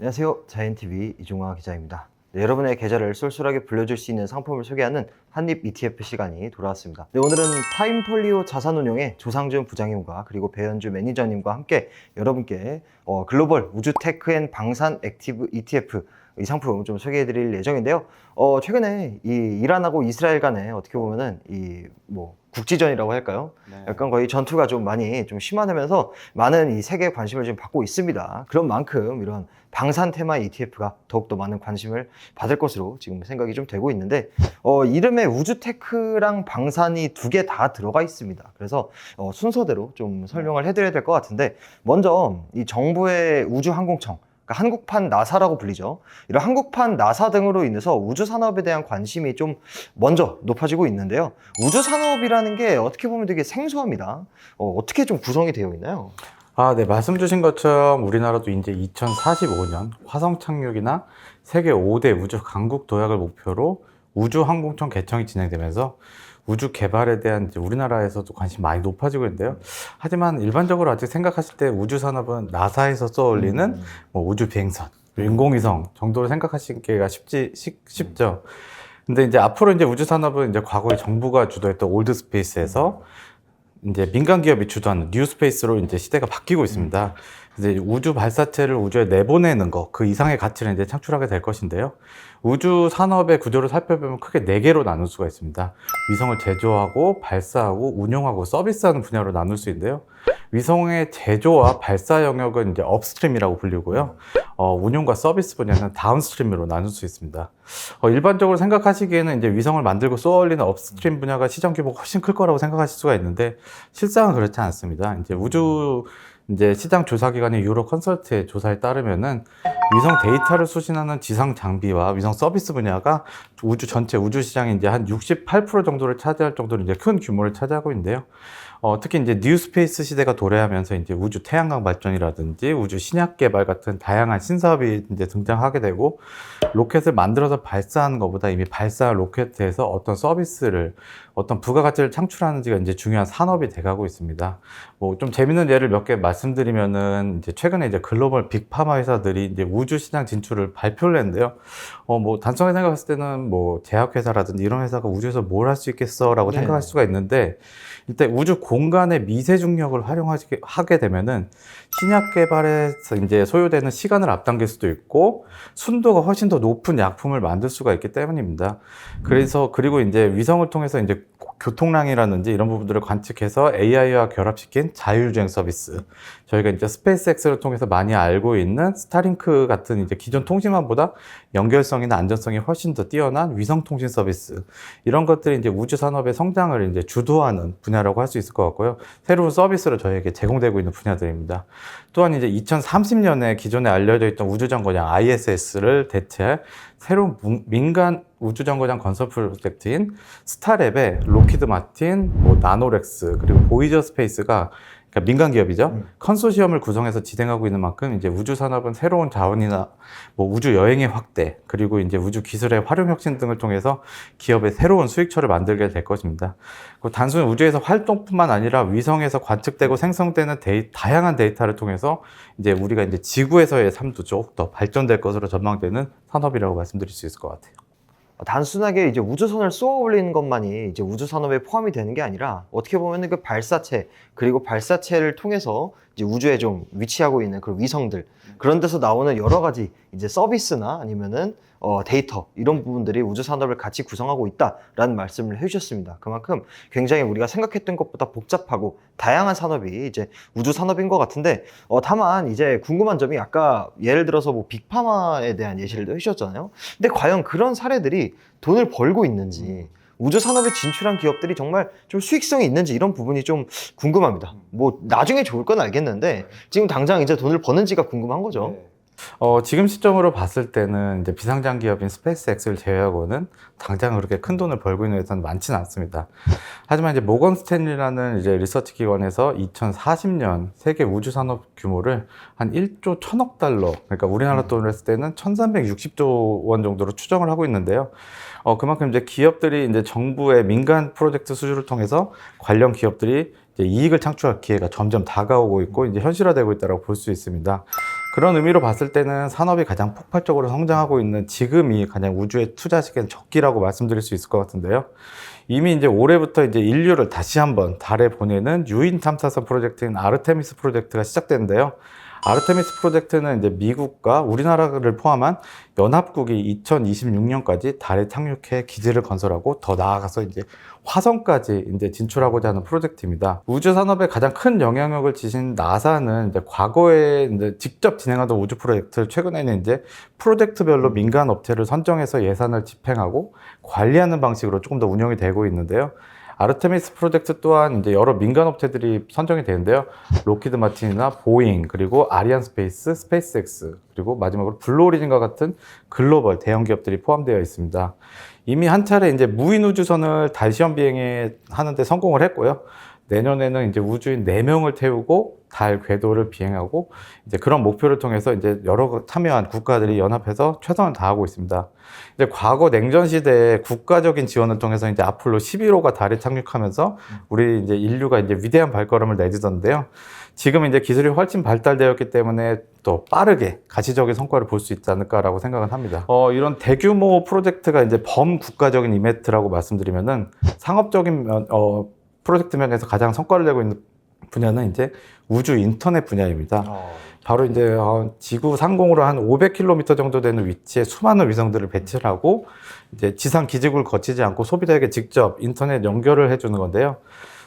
안녕하세요. 자연TV 이종화 기자입니다. 네, 여러분의 계좌를 쏠쏠하게 불려줄 수 있는 상품을 소개하는 한입 ETF 시간이 돌아왔습니다. 네, 오늘은 타임폴리오 자산운용의 조상준 부장님과 그리고 배현주 매니저님과 함께 여러분께 글로벌 우주 테크 앤 방산 액티브 ETF 이 상품 좀 소개해드릴 예정인데요. 최근에 이 이란하고 이스라엘 간에 어떻게 보면은 국지전이라고 할까요? 네. 약간 거의 전투가 좀 많이 좀 심화되면서 많은 이 세계의 관심을 좀 받고 있습니다. 그런 만큼 이런 방산 테마 ETF가 더욱더 많은 관심을 받을 것으로 지금 생각이 좀 되고 있는데, 이름에 우주테크랑 방산이 두 개 다 들어가 있습니다. 그래서 순서대로 좀 설명을 해드려야 될 것 같은데, 먼저 이 정부의 우주항공청, 그러니까 한국판 나사라고 불리죠. 이런 한국판 나사 등으로 인해서 우주 산업에 대한 관심이 좀 먼저 높아지고 있는데요. 우주 산업이라는 게 어떻게 보면 되게 생소합니다. 어떻게 좀 구성이 되어 있나요? 네. 말씀 주신 것처럼 우리나라도 이제 2045년 화성 착륙이나 세계 5대 우주 강국 도약을 목표로 우주항공청 개청이 진행되면서 우주 개발에 대한 이제 우리나라에서도 관심이 많이 높아지고 있는데요. 하지만 일반적으로 아직 생각하실 때 우주 산업은 나사에서 쏘아올리는 우주 비행선, 인공위성 정도로 생각하시기가 쉽죠. 근데 이제 앞으로 이제 우주 산업은 이제 과거에 정부가 주도했던 올드 스페이스에서 이제 민간 기업이 주도하는 뉴 스페이스로 이제 시대가 바뀌고 있습니다. 이제 우주 발사체를 우주에 내보내는 것, 그 이상의 가치를 이제 창출하게 될 것인데요. 우주 산업의 구조를 살펴보면 크게 4개로 나눌 수가 있습니다. 위성을 제조하고 발사하고 운용하고 서비스하는 분야로 나눌 수 있는데요. 위성의 제조와 발사 영역은 이제 업스트림이라고 불리고요. 운용과 서비스 분야는 다운스트림으로 나눌 수 있습니다. 일반적으로 생각하시기에는 이제 위성을 만들고 쏘아올리는 업스트림 분야가 시장 규모가 훨씬 클 거라고 생각하실 수가 있는데, 실상은 그렇지 않습니다. 이제 시장 조사기관인 유로 컨설트의 조사에 따르면은 위성 데이터를 수신하는 지상 장비와 위성 서비스 분야가 전체 우주 시장의 이제 한 68% 정도를 차지할 정도로 이제 큰 규모를 차지하고 있는데요. 특히 이제 뉴 스페이스 시대가 도래하면서 이제 우주 태양광 발전이라든지 우주 신약 개발 같은 다양한 신사업이 이제 등장하게 되고, 로켓을 만들어서 발사하는 것보다 이미 발사한 로켓에서 어떤 서비스를, 어떤 부가가치를 창출하는지가 이제 중요한 산업이 돼가고 있습니다. 좀 재밌는 예를 몇 개 말씀드리면은, 이제 최근에 이제 글로벌 빅파마 회사들이 이제 우주 시장 진출을 발표를 했는데요. 단순하게 생각했을 때는 제약회사라든지 이런 회사가 우주에서 뭘 할 수 있겠어라고 네. 생각할 수가 있는데, 일단 우주 공간의 미세 중력을 활용하게 되면은 신약 개발에서 이제 소요되는 시간을 앞당길 수도 있고, 순도가 훨씬 더 높은 약품을 만들 수가 있기 때문입니다. 그리고 이제 위성을 통해서 이제 교통량이라든지 이런 부분들을 관측해서 AI와 결합시킨 자율주행 서비스. 저희가 이제 스페이스X를 통해서 많이 알고 있는 스타링크 같은 이제 기존 통신망보다 연결성이나 안전성이 훨씬 더 뛰어난 위성 통신 서비스. 이런 것들이 이제 우주 산업의 성장을 이제 주도하는 분야라고 할 수 있을 것 같고요. 새로운 서비스로 저희에게 제공되고 있는 분야들입니다. 또한 이제 2030년에 기존에 알려져 있던 우주정거장 ISS를 대체할 새로운 민간 우주정거장 건설 프로젝트인 스타랩의 로키드 마틴, 나노렉스, 그리고 보이저 스페이스가, 그러니까 민간 기업이죠. 컨소시엄을 구성해서 진행하고 있는 만큼 이제 우주 산업은 새로운 자원이나 우주 여행의 확대, 그리고 이제 우주 기술의 활용 혁신 등을 통해서 기업의 새로운 수익처를 만들게 될 것입니다. 단순히 우주에서 활동뿐만 아니라 위성에서 관측되고 생성되는 다양한 데이터를 통해서 이제 우리가 이제 지구에서의 삶도 조금 더 발전될 것으로 전망되는 산업이라고 말씀드릴 수 있을 것 같아요. 단순하게 이제 우주선을 쏘아 올리는 것만이 이제 우주 산업에 포함이 되는 게 아니라, 어떻게 보면은 그 발사체, 그리고 발사체를 통해서 이제 우주에 좀 위치하고 있는 그런 위성들, 그런 데서 나오는 여러 가지 이제 서비스나 아니면은 데이터, 이런 부분들이 우주 산업을 같이 구성하고 있다라는 말씀을 해주셨습니다. 그만큼 굉장히 우리가 생각했던 것보다 복잡하고 다양한 산업이 이제 우주 산업인 것 같은데, 다만 이제 궁금한 점이, 아까 예를 들어서 빅파마에 대한 예시를 해주셨잖아요. 근데 과연 그런 사례들이 돈을 벌고 있는지, 우주 산업에 진출한 기업들이 정말 좀 수익성이 있는지, 이런 부분이 좀 궁금합니다. 나중에 좋을 건 알겠는데 지금 당장 이제 돈을 버는지가 궁금한 거죠. 지금 시점으로 봤을 때는 이제 비상장 기업인 스페이스X를 제외하고는 당장 그렇게 큰 돈을 벌고 있는 회사는 많지는 않습니다. 하지만 이제 모건 스탠리라는 이제 리서치 기관에서 2040년 세계 우주 산업 규모를 한 1조 1000억 달러, 그러니까 우리나라 돈으로 했을 때는 1360조 원 정도로 추정을 하고 있는데요. 그만큼 이제 기업들이 이제 정부의 민간 프로젝트 수주를 통해서 관련 기업들이 이제 이익을 창출할 기회가 점점 다가오고 있고 이제 현실화되고 있다고 볼 수 있습니다. 그런 의미로 봤을 때는 산업이 가장 폭발적으로 성장하고 있는 지금이 가장 우주에 투자하기엔 적기라고 말씀드릴 수 있을 것 같은데요. 이미 이제 올해부터 이제 인류를 다시 한번 달에 보내는 유인 탐사선 프로젝트인 아르테미스 프로젝트가 시작되는데요. 아르테미스 프로젝트는 이제 미국과 우리나라를 포함한 연합국이 2026년까지 달에 착륙해 기지를 건설하고 더 나아가서 이제 화성까지 이제 진출하고자 하는 프로젝트입니다. 우주 산업에 가장 큰 영향력을 지신 나사는 이제 과거에 이제 직접 진행하던 우주 프로젝트를 최근에는 이제 프로젝트별로 민간 업체를 선정해서 예산을 집행하고 관리하는 방식으로 조금 더 운영이 되고 있는데요. 아르테미스 프로젝트 또한 이제 여러 민간 업체들이 선정이 되는데요. 로키드 마틴이나 보잉, 그리고 아리안 스페이스, 스페이스X, 그리고 마지막으로 블루 오리진과 같은 글로벌 대형 기업들이 포함되어 있습니다. 이미 한 차례 이제 무인 우주선을 달 시험 비행에 하는데 성공을 했고요. 내년에는 이제 우주인 4명을 태우고 달 궤도를 비행하고 이제 그런 목표를 통해서 이제 여러 참여한 국가들이 연합해서 최선을 다하고 있습니다. 이제 과거 냉전 시대에 국가적인 지원을 통해서 이제 아폴로 11호가 달에 착륙하면서 우리 이제 인류가 이제 위대한 발걸음을 내딛었는데요. 지금 이제 기술이 훨씬 발달되었기 때문에 또 빠르게 가시적인 성과를 볼 수 있지 않을까라고 생각은 합니다. 이런 대규모 프로젝트가 이제 범국가적인 이벤트라고 말씀드리면은 상업적인 프로젝트 면에서 가장 성과를 내고 있는 분야는 이제 우주 인터넷 분야입니다. 바로 이제 지구 상공으로 한 500km 정도 되는 위치에 수많은 위성들을 배치를 하고 이제 지상 기지국을 거치지 않고 소비자에게 직접 인터넷 연결을 해주는 건데요.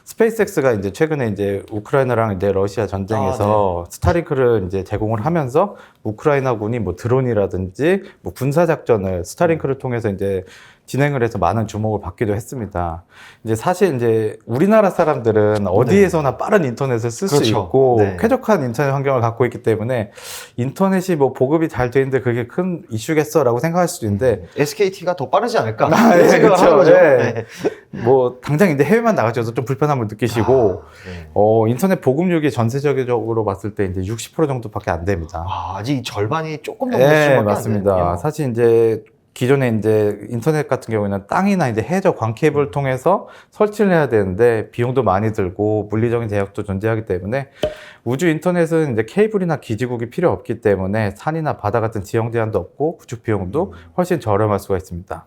스페이스X가 이제 최근에 이제 우크라이나랑 이제 러시아 전쟁에서 스타링크를 이제 제공을 하면서 우크라이나군이 뭐 드론이라든지 뭐 군사 작전을 스타링크를 통해서 이제 진행을 해서 많은 주목을 받기도 했습니다. 이제 사실 이제 우리나라 사람들은 어디에서나 빠른 인터넷을 쓸 수 그렇죠. 있고 네. 쾌적한 인터넷 환경을 갖고 있기 때문에 인터넷이 뭐 보급이 잘 돼 있는데 그게 큰 이슈겠어라고 생각할 수도 있는데 SKT가 더 빠르지 않을까? 예, 생각을 그렇죠. 하는 거죠. 예. 네. 뭐 당장 이제 해외만 나가셔서 좀 불편함을 느끼시고 네. 인터넷 보급률이 전세적으로 봤을 때 이제 60% 정도밖에 안 됩니다. 아직 절반이 조금 넘는 네, 수밖에 안 맞습니다. 되는군요. 사실 이제 기존에 이제 인터넷 같은 경우에는 땅이나 이제 해저 광 케이블을 통해서 설치를 해야 되는데 비용도 많이 들고 물리적인 제약도 존재하기 때문에 우주 인터넷은 이제 케이블이나 기지국이 필요 없기 때문에 산이나 바다 같은 지형 제한도 없고 구축 비용도 훨씬 저렴할 수가 있습니다.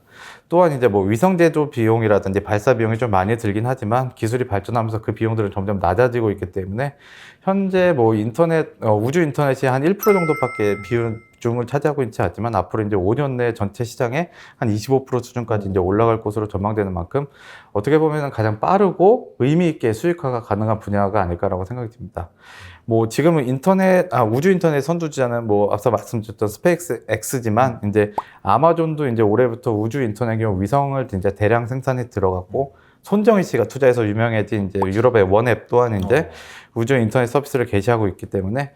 또한 이제 뭐 위성 제조 비용이라든지 발사 비용이 좀 많이 들긴 하지만 기술이 발전하면서 그 비용들은 점점 낮아지고 있기 때문에 현재 뭐 우주 인터넷이 한 1% 정도밖에 비중을 차지하고 있지 않지만 앞으로 이제 5년 내 전체 시장의 한 25% 수준까지 이제 올라갈 것으로 전망되는 만큼 어떻게 보면 가장 빠르고 의미 있게 수익화가 가능한 분야가 아닐까라고 생각이 듭니다. 뭐 지금은 우주 인터넷 선두주자는 뭐 앞서 말씀드렸던 스페이스X지만 이제 아마존도 이제 올해부터 우주 인터넷용 위성을 이제 대량 생산에 들어갔고 손정희 씨가 투자해서 유명해진 이제 유럽의 원앱 또한 이제 우주 인터넷 서비스를 개시하고 있기 때문에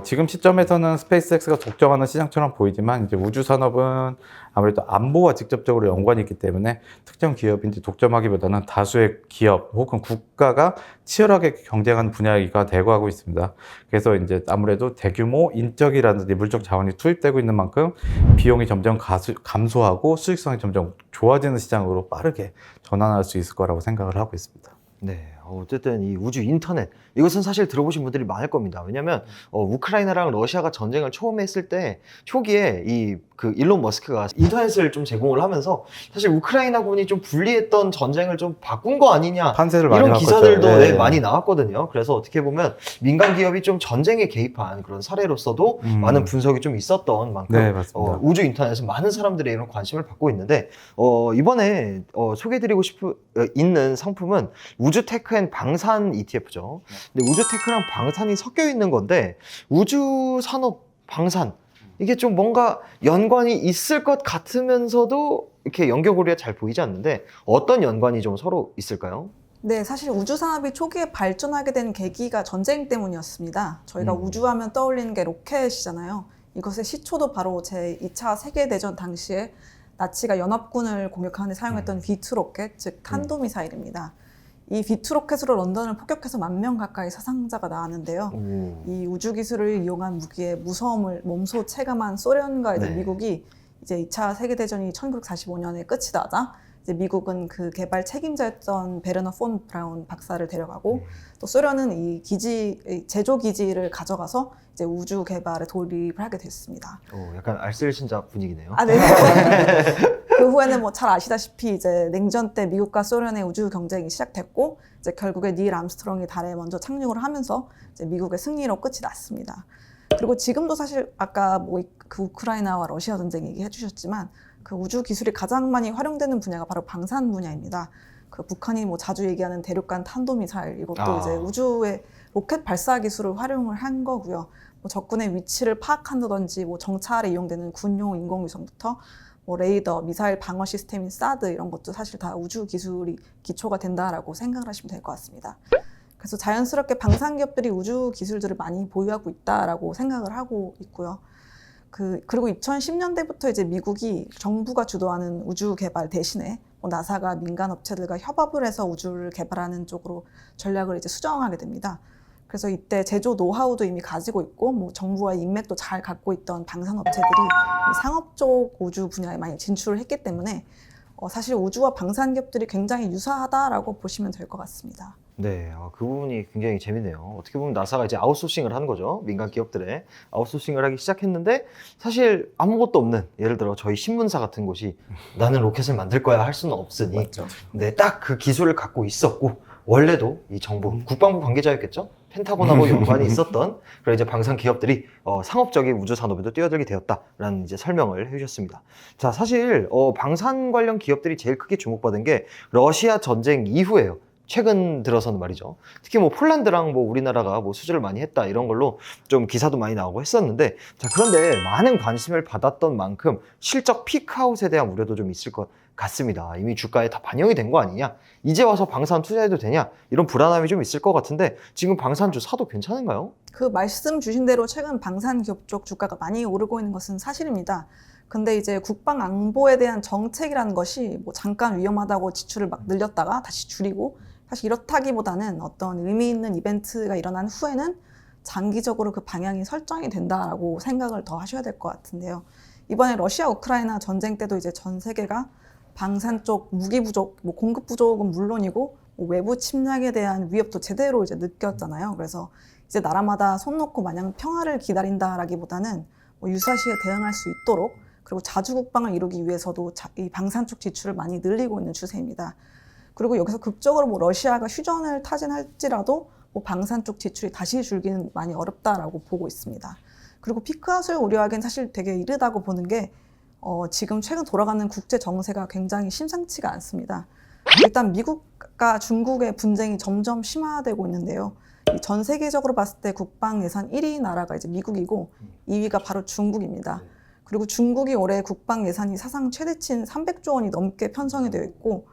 지금 시점에서는 스페이스X가 독점하는 시장처럼 보이지만 이제 우주 산업은 아무래도 안보와 직접적으로 연관이 있기 때문에 특정 기업이 이제 독점하기보다는 다수의 기업 혹은 국가가 치열하게 경쟁하는 분야가 되고 하고 있습니다. 그래서 이제 아무래도 대규모 인적이라든지 물적 자원이 투입되고 있는 만큼 비용이 점점 감소하고 수익성이 점점 좋아지는 시장으로 빠르게 전환할 수 있을 거라고 생각을 하고 있습니다. 네, 어쨌든 이 우주 인터넷 이것은 사실 들어보신 분들이 많을 겁니다. 왜냐하면 우크라이나랑 러시아가 전쟁을 처음 했을 때 초기에 그 일론 머스크가 인터넷을 좀 제공을 하면서 사실 우크라이나군이 좀 불리했던 전쟁을 좀 바꾼 거 아니냐 판세를 많이 이런 바꿨죠. 기사들도 네. 많이 나왔거든요. 그래서 어떻게 보면 민간 기업이 좀 전쟁에 개입한 그런 사례로서도 많은 분석이 좀 있었던 만큼 네, 맞습니다. 우주 인터넷은 많은 사람들의 이런 관심을 받고 있는데 이번에 소개해드리고 있는 상품은 우주 테크 앤 방산 ETF죠. 근데 우주 테크랑 방산이 섞여 있는 건데 우주 산업 방산 이게 좀 뭔가 연관이 있을 것 같으면서도 이렇게 연결고리가 잘 보이지 않는데 어떤 연관이 좀 서로 있을까요? 네, 사실 우주 산업이 초기에 발전하게 된 계기가 전쟁 때문이었습니다. 저희가 우주하면 떠올리는 게 로켓이잖아요. 이것의 시초도 바로 제2차 세계대전 당시에 나치가 연합군을 공격하는 데 사용했던 V2 로켓, 즉 탄도미사일입니다. 이 V2 로켓으로 런던을 폭격해서 10,000명 가까이 사상자가 나왔는데요. 이 우주 기술을 이용한 무기의 무서움을 몸소 체감한 소련과 이제 네. 미국이 이제 2차 세계대전이 1945년에 끝이 나자 이제 미국은 그 개발 책임자였던 베르너 폰 브라운 박사를 데려가고 또 소련은 이 제조 기지를 가져가서 이제 우주 개발에 돌입을 하게 됐습니다. 약간 알쓸신자 분위기네요. 아, 네. 그 후에는 뭐 잘 아시다시피 이제 냉전 때 미국과 소련의 우주 경쟁이 시작됐고 이제 결국에 닐 암스트롱이 달에 먼저 착륙을 하면서 이제 미국의 승리로 끝이 났습니다. 그리고 지금도 사실 아까 뭐 그 우크라이나와 러시아 전쟁 얘기해 주셨지만 그 우주 기술이 가장 많이 활용되는 분야가 바로 방산 분야입니다. 그 북한이 뭐 자주 얘기하는 대륙간 탄도미사일 이것도 이제 우주의 로켓 발사 기술을 활용을 한 거고요. 뭐 적군의 위치를 파악한다든지 뭐 정찰에 이용되는 군용 인공위성부터 뭐 레이더, 미사일 방어 시스템인 사드 이런 것도 사실 다 우주 기술이 기초가 된다라고 생각을 하시면 될 것 같습니다. 그래서 자연스럽게 방산 기업들이 우주 기술들을 많이 보유하고 있다라고 생각을 하고 있고요. 그리고 2010년대부터 이제 미국이 정부가 주도하는 우주 개발 대신에 뭐 나사가 민간 업체들과 협업을 해서 우주를 개발하는 쪽으로 전략을 이제 수정하게 됩니다. 그래서 이때 제조 노하우도 이미 가지고 있고 뭐 정부와의 인맥도 잘 갖고 있던 방산 업체들이 이 상업 쪽 우주 분야에 많이 진출을 했기 때문에 사실 우주와 방산 기업들이 굉장히 유사하다라고 보시면 될 것 같습니다. 네, 그 부분이 굉장히 재밌네요. 어떻게 보면 나사가 이제 아웃소싱을 하는 거죠. 민간 기업들에 아웃소싱을 하기 시작했는데 사실 아무것도 없는, 예를 들어 저희 신문사 같은 곳이 나는 로켓을 만들 거야 할 수는 없으니 맞죠. 네, 딱 그 기술을 갖고 있었고 원래도 이 정부, 국방부 관계자였겠죠? 펜타곤하고 연관이 있었던 그런 이제 방산 기업들이 상업적인 우주 산업에도 뛰어들게 되었다라는 이제 설명을 해주셨습니다. 자, 사실 방산 관련 기업들이 제일 크게 주목받은 게 러시아 전쟁 이후예요. 최근 들어서는 말이죠. 특히 뭐 폴란드랑 뭐 우리나라가 뭐 수주를 많이 했다 이런 걸로 좀 기사도 많이 나오고 했었는데, 자, 그런데 많은 관심을 받았던 만큼 실적 피크아웃에 대한 우려도 좀 있을 것 같습니다. 이미 주가에 다 반영이 된 거 아니냐? 이제 와서 방산 투자해도 되냐? 이런 불안함이 좀 있을 것 같은데 지금 방산주 사도 괜찮은가요? 그 말씀 주신 대로 최근 방산 기업 쪽 주가가 많이 오르고 있는 것은 사실입니다. 근데 이제 국방 안보에 대한 정책이라는 것이 뭐 잠깐 위험하다고 지출을 막 늘렸다가 다시 줄이고, 사실 이렇다기보다는 어떤 의미 있는 이벤트가 일어난 후에는 장기적으로 그 방향이 설정이 된다라고 생각을 더 하셔야 될 것 같은데요. 이번에 러시아 우크라이나 전쟁 때도 이제 전 세계가 방산 쪽 무기 부족, 뭐 공급 부족은 물론이고 뭐 외부 침략에 대한 위협도 제대로 이제 느꼈잖아요. 그래서 이제 나라마다 손 놓고 마냥 평화를 기다린다라기보다는 뭐 유사시에 대응할 수 있도록, 그리고 자주 국방을 이루기 위해서도 이 방산 쪽 지출을 많이 늘리고 있는 추세입니다. 그리고 여기서 극적으로 뭐 러시아가 휴전을 타진할지라도 뭐 방산 쪽 지출이 다시 줄기는 많이 어렵다라고 보고 있습니다. 그리고 피크아웃을 우려하기엔 사실 되게 이르다고 보는 게 지금 최근 돌아가는 국제 정세가 굉장히 심상치가 않습니다. 일단 미국과 중국의 분쟁이 점점 심화되고 있는데요. 전 세계적으로 봤을 때 국방 예산 1위 나라가 이제 미국이고 2위가 바로 중국입니다. 그리고 중국이 올해 국방 예산이 사상 최대치인 300조 원이 넘게 편성이 되어 있고,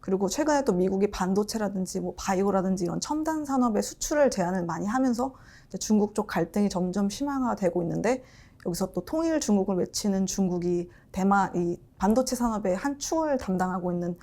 그리고 최근에 또 미국이 반도체라든지 뭐 바이오라든지 이런 첨단 산업의 수출을 제한을 많이 하면서 이제 중국 쪽 갈등이 점점 심화가 되고 있는데, 여기서 또 통일 중국을 외치는 중국이 이 반도체 산업의 한 축을 담당하고 있는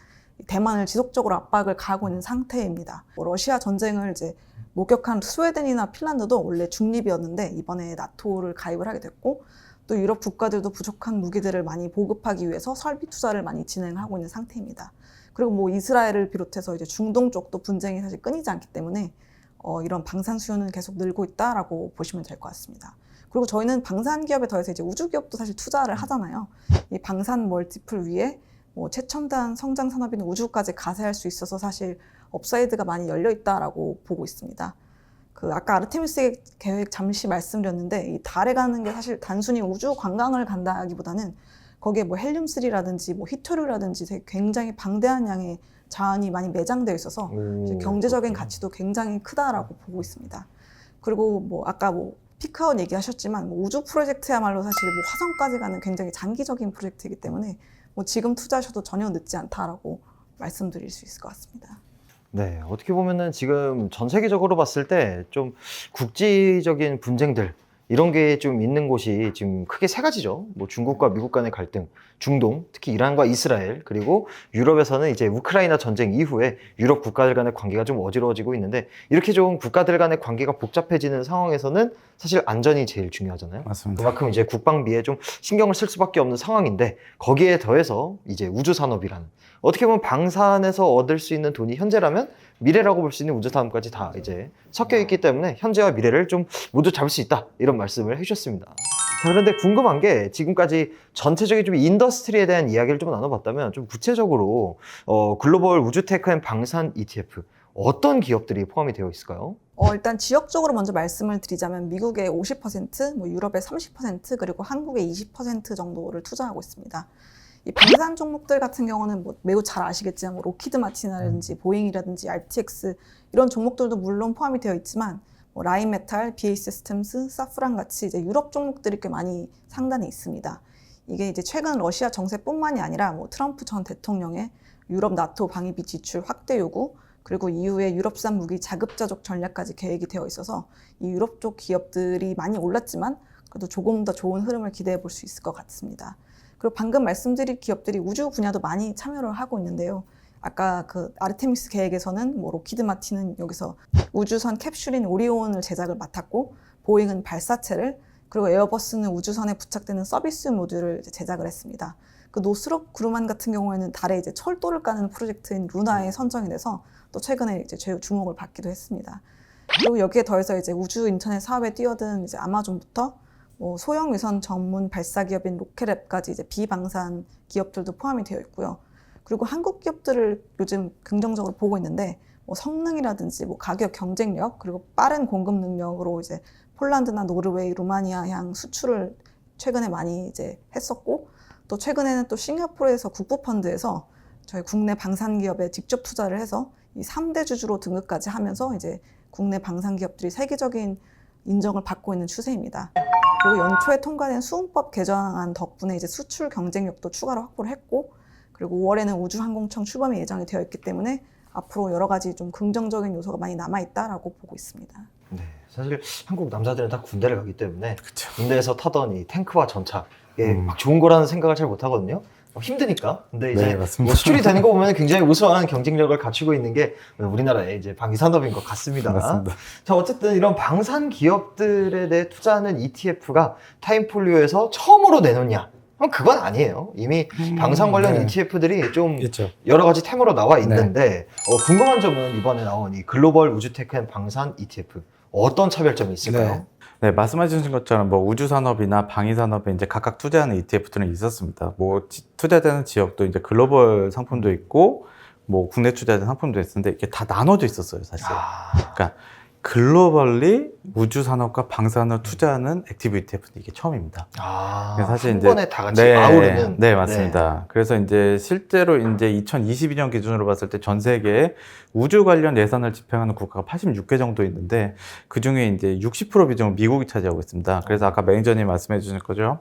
대만을 지속적으로 압박을 가하고 있는 상태입니다. 뭐 러시아 전쟁을 이제 목격한 스웨덴이나 핀란드도 원래 중립이었는데 이번에 나토를 가입을 하게 됐고, 또 유럽 국가들도 부족한 무기들을 많이 보급하기 위해서 설비 투자를 많이 진행하고 있는 상태입니다. 그리고 뭐 이스라엘을 비롯해서 이제 중동 쪽도 분쟁이 사실 끊이지 않기 때문에 이런 방산 수요는 계속 늘고 있다라고 보시면 될 것 같습니다. 그리고 저희는 방산 기업에 더해서 이제 우주 기업도 사실 투자를 하잖아요. 이 방산 멀티플 위에 뭐 최첨단 성장 산업인 우주까지 가세할 수 있어서 사실 업사이드가 많이 열려 있다라고 보고 있습니다. 아까 아르테미스 계획 잠시 말씀드렸는데, 이 달에 가는 게 사실 단순히 우주 관광을 간다기보다는 거기에 뭐 헬륨3라든지 뭐 히토류라든지 되게 굉장히 방대한 양의 자원이 많이 매장되어 있어서 경제적인 가치도 굉장히 크다라고 보고 있습니다. 그리고 뭐 아까 뭐 피크아웃 얘기하셨지만 뭐 우주 프로젝트야말로 사실 뭐 화성까지 가는 굉장히 장기적인 프로젝트이기 때문에 뭐 지금 투자하셔도 전혀 늦지 않다라고 말씀드릴 수 있을 것 같습니다. 네, 어떻게 보면은 지금 전 세계적으로 봤을 때 좀 국지적인 분쟁들, 이런 게 좀 있는 곳이 지금 크게 세 가지죠. 뭐 중국과 미국 간의 갈등, 중동, 특히 이란과 이스라엘, 그리고 유럽에서는 이제 우크라이나 전쟁 이후에 유럽 국가들 간의 관계가 좀 어지러워지고 있는데, 이렇게 좀 국가들 간의 관계가 복잡해지는 상황에서는 사실 안전이 제일 중요하잖아요. 맞습니다. 그만큼 이제 국방비에 좀 신경을 쓸 수밖에 없는 상황인데, 거기에 더해서 이제 우주 산업이라는, 어떻게 보면 방산에서 얻을 수 있는 돈이 현재라면 미래라고 볼 수 있는 우주 산업까지 다 이제 섞여 있기 때문에 현재와 미래를 좀 모두 잡을 수 있다, 이런 말씀을 해주셨습니다. 자, 그런데 궁금한 게, 지금까지 전체적인 좀 인더스트리에 대한 이야기를 좀 나눠봤다면, 좀 구체적으로 글로벌 우주테크 앤 방산 ETF 어떤 기업들이 포함이 되어 있을까요? 일단 지역적으로 먼저 말씀을 드리자면 미국의 50%, 뭐 유럽의 30%, 그리고 한국의 20% 정도를 투자하고 있습니다. 이 방산 종목들 같은 경우는 뭐 매우 잘 아시겠지만 뭐 로키드 마틴이라든지 보잉이라든지 RTX 이런 종목들도 물론 포함이 되어 있지만, 뭐 라인메탈, BAE 시스템스, 사프란 같이 이제 유럽 종목들이 꽤 많이 상단에 있습니다. 이게 이제 최근 러시아 정세뿐만이 아니라 뭐 트럼프 전 대통령의 유럽 나토 방위비 지출 확대 요구, 그리고 이후에 유럽산 무기 자급자족 전략까지 계획이 되어 있어서 이 유럽 쪽 기업들이 많이 올랐지만 그래도 조금 더 좋은 흐름을 기대해 볼 수 있을 것 같습니다. 그리고 방금 말씀드린 기업들이 우주 분야도 많이 참여를 하고 있는데요. 아까 그 아르테미스 계획에서는 뭐 로키드 마틴은 여기서 우주선 캡슐인 오리온을 제작을 맡았고, 보잉은 발사체를, 그리고 에어버스는 우주선에 부착되는 서비스 모듈을 이제 제작을 했습니다. 그 노스롭 그루만 같은 경우에는 달에 이제 철도를 까는 프로젝트인 루나에 선정이 돼서 또 최근에 이제 주목을 받기도 했습니다. 그리고 여기에 더해서 이제 우주 인터넷 사업에 뛰어든 이제 아마존부터 뭐 소형 위성 전문 발사 기업인 로켓랩까지 이제 비방산 기업들도 포함이 되어 있고요. 그리고 한국 기업들을 요즘 긍정적으로 보고 있는데, 뭐 성능이라든지 뭐 가격 경쟁력, 그리고 빠른 공급 능력으로 이제 폴란드나 노르웨이, 루마니아 향 수출을 최근에 많이 이제 했었고, 또 최근에는 또 싱가포르에서 국부펀드에서 저희 국내 방산 기업에 직접 투자를 해서 이 3대 주주로 등극까지 하면서 이제 국내 방산 기업들이 세계적인 인정을 받고 있는 추세입니다. 그리고 연초에 통과된 수은법 개정안 덕분에 이제 수출 경쟁력도 추가로 확보를 했고, 그리고 5월에는 우주항공청 출범이 예정이 되어 있기 때문에 앞으로 여러 가지 좀 긍정적인 요소가 많이 남아있다라고 보고 있습니다. 네, 사실 한국 남자들은 다 군대를 가기 때문에 그쵸. 군대에서 타던 이 탱크와 전차, 이게 막 좋은 거라는 생각을 잘 못하거든요. 힘드니까. 근데 이제 네, 맞습니다. 뭐 수출이 되는 거 보면 굉장히 우수한 경쟁력을 갖추고 있는 게 우리나라의 이제 방위 산업인 것 같습니다. 맞습니다. 자, 어쨌든 이런 방산 기업들에 대해 투자하는 ETF가 타임폴리오에서 처음으로 내놓냐? 그럼 그건 아니에요. 이미 방산 관련 네. ETF들이 좀 있죠. 여러 가지 테마로 나와 있는데, 궁금한 점은 이번에 나온 이 글로벌 우주테크 앤 방산 ETF 어떤 차별점이 있을까요? 네, 말씀해주신 것처럼 뭐 우주 산업이나 방위 산업에 이제 각각 투자하는 ETF들은 있었습니다. 뭐 투자되는 지역도 이제 글로벌 상품도 있고, 뭐 국내 투자되는 상품도 있었는데 이게 다 나눠져 있었어요, 사실. 그러니까 글로벌리 우주 산업과 방산을 투자하는 액티브 ETF는 이게 처음입니다. 사실 한 이제 번에 다 같이 아우르는. 네, 맞습니다. 그래서 이제 실제로 이제 2022년 기준으로 봤을 때 전 세계에 우주 관련 예산을 집행하는 국가가 86개 정도 있는데, 그 중에 이제 60% 비중을 미국이 차지하고 있습니다. 그래서 아까 매니저님 말씀해 주신 거죠.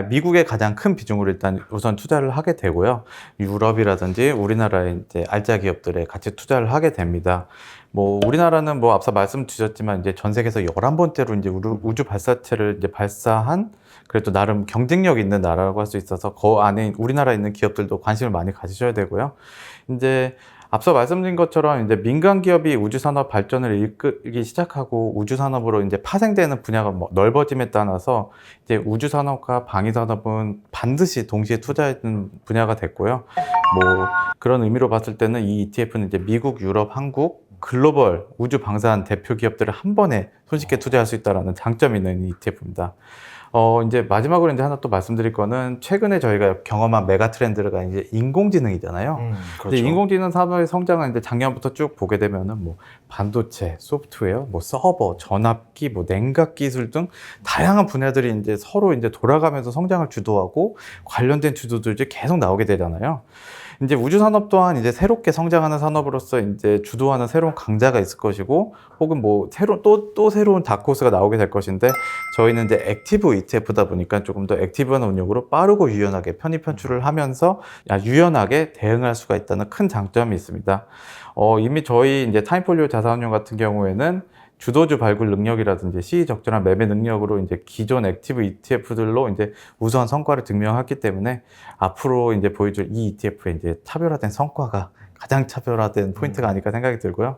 미국의 가장 큰 비중으로 일단 우선 투자를 하게 되고요. 유럽이라든지 우리나라의 이제 알짜 기업들에 같이 투자를 하게 됩니다. 뭐 우리나라는 뭐 앞서 말씀드렸지만 이제 전 세계에서 11번째로 이제 우주 발사체를 이제 발사한, 그래도 나름 경쟁력 있는 나라라고 할 수 있어서 그 안에 우리나라에 있는 기업들도 관심을 많이 가지셔야 되고요. 이제 앞서 말씀드린 것처럼 이제 민간 기업이 우주 산업 발전을 이끌기 시작하고 우주 산업으로 이제 파생되는 분야가 뭐 넓어짐에 따라서 이제 우주 산업과 방위 산업은 반드시 동시에 투자하는 분야가 됐고요. 뭐 그런 의미로 봤을 때는 이 ETF는 이제 미국, 유럽, 한국 글로벌 우주 방산 대표 기업들을 한 번에 손쉽게 투자할 수 있다는 장점이 있는 ETF입니다. 이제 마지막으로 이제 하나 또 말씀드릴 거는, 최근에 저희가 경험한 메가 트렌드가 이제 인공지능이잖아요. 그렇죠. 근데 인공지능 산업의 성장은 이제 작년부터 쭉 보게 되면은 뭐 반도체, 소프트웨어, 뭐 서버, 전압기, 뭐 냉각 기술 등 다양한 분야들이 이제 서로 이제 돌아가면서 성장을 주도하고 관련된 주도들이 계속 나오게 되잖아요. 이제 우주 산업 또한 이제 새롭게 성장하는 산업으로서 이제 주도하는 새로운 강자가 있을 것이고, 혹은 뭐 또 새로운 다크호스가 나오게 될 것인데, 저희는 이제 액티브 ETF다 보니까 조금 더 액티브한 운용으로 빠르고 유연하게 편입 편출을 하면서 유연하게 대응할 수가 있다는 큰 장점이 있습니다. 이미 저희 이제 타임폴리오 자산운용 같은 경우에는 주도주 발굴 능력이라든지 시의적절한 매매 능력으로 이제 기존 액티브 ETF들로 이제 우수한 성과를 증명했기 때문에 앞으로 이제 보여줄 이 ETF의 이제 차별화된 성과가 가장 차별화된 포인트가 아닐까 생각이 들고요.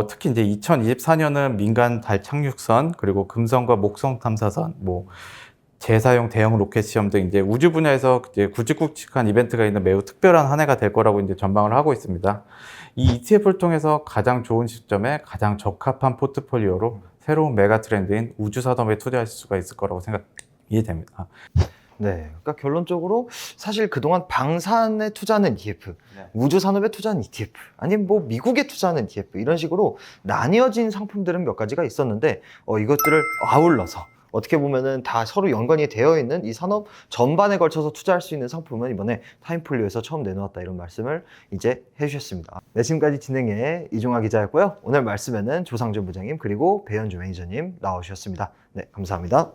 특히 이제 2024년은 민간 달 착륙선, 그리고 금성과 목성 탐사선, 뭐 재사용 대형 로켓 시험 등 이제 우주 분야에서 이제 굵직굵직한 이벤트가 있는 매우 특별한 한 해가 될 거라고 이제 전망을 하고 있습니다. 이 ETF를 통해서 가장 좋은 시점에 가장 적합한 포트폴리오로 새로운 메가 트렌드인 우주 산업에 투자할 수가 있을 거라고 생각이 됩니다. 네, 그러니까 결론적으로 사실 그동안 방산에 투자하는 ETF, 네. 우주 산업에 투자하는 ETF, 아니면 뭐 미국에 투자하는 ETF 이런 식으로 나뉘어진 상품들은 몇 가지가 있었는데 이것들을 아울러서 어떻게 보면은 다 서로 연관이 되어 있는 이 산업 전반에 걸쳐서 투자할 수 있는 상품은 이번에 타임폴리오에서 처음 내놓았다, 이런 말씀을 이제 해주셨습니다. 네, 지금까지 진행해 이종화 기자였고요. 오늘 말씀에는 조상준 부장님 그리고 배현주 매니저님 나오셨습니다. 네, 감사합니다.